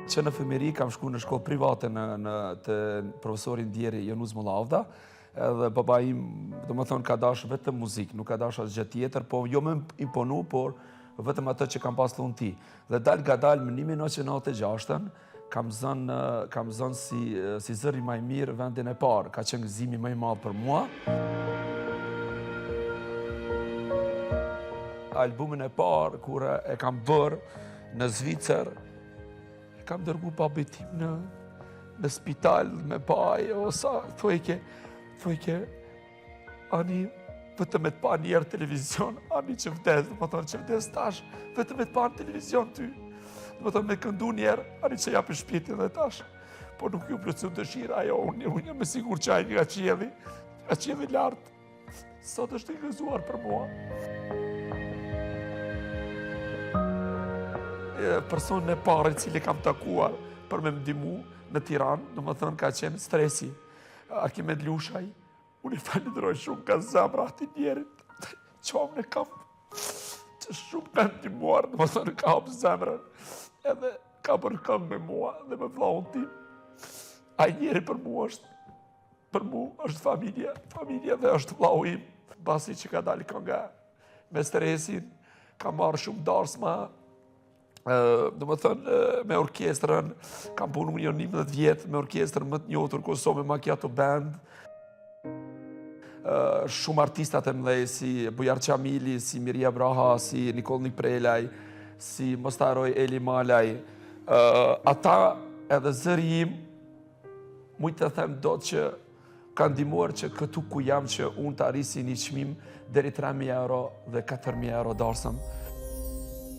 Që në fëmiri kam shku në shkollë private të profesorin Djeri Jonuz Mullavda, edhe baba im, do më thonë, ka dash vetëm muzikë, nuk ka dash asgjë tjetër, po jo më imponu, por vetëm atë që kam pas thonë ti. Dhe nga dalë më 1996, kam zënë si zëri maj mirë vendin e parë, ka qenë gëzimi më i madh për mua. Albumin e parë, kur e kam bërë në Zvicër, kam dërgu babit tim në spital me paj, osa, thojke, ani, vetëm e të pa njerë televizion, ani që vdes, dhe më thonë që vdes tash, vetëm e të pa në televizion ty, dhe më thonë me këndu njerë, ani që japë shpjetin dhe tash, po nuk ju plëcu dëshira, ajo, unë jam me sigur që ajnë nga qielli lartë, sot është i gëzuar për mua. Personin e parë i cili kam takuar për me m'dimu në Tiranë, do më thënë ka qenë Stresi, Arkimed Lushaj, unë i falenderoj shumë ka zemra ati njerit, qom në kam, që shumë ka ndimuar, do më thënë ka hapë zemrën, edhe ka bërë këngë me mua dhe me vllahun tim. A njeri për mu është familja dhe është vllahu im, basi që ka dali kënga me Stresin, ka marrë shumë darsma, do më thënë, me orkestrën, kam punu një 11 vjetë me orkestrën më të njohur Kosovë, me Macchiato Band. Shumë artistat e mdhej, si Bujar Qamili, si Mirja Braha, si Nikolni Prelaj, si Mostaroj Eli Malaj. Ata edhe zëri im, mujtë të them do që kanë ndihmuar që këtu ku jam që unë të arrisi një çmim deri 3.000 euro dhe 4.000 euro darsëm.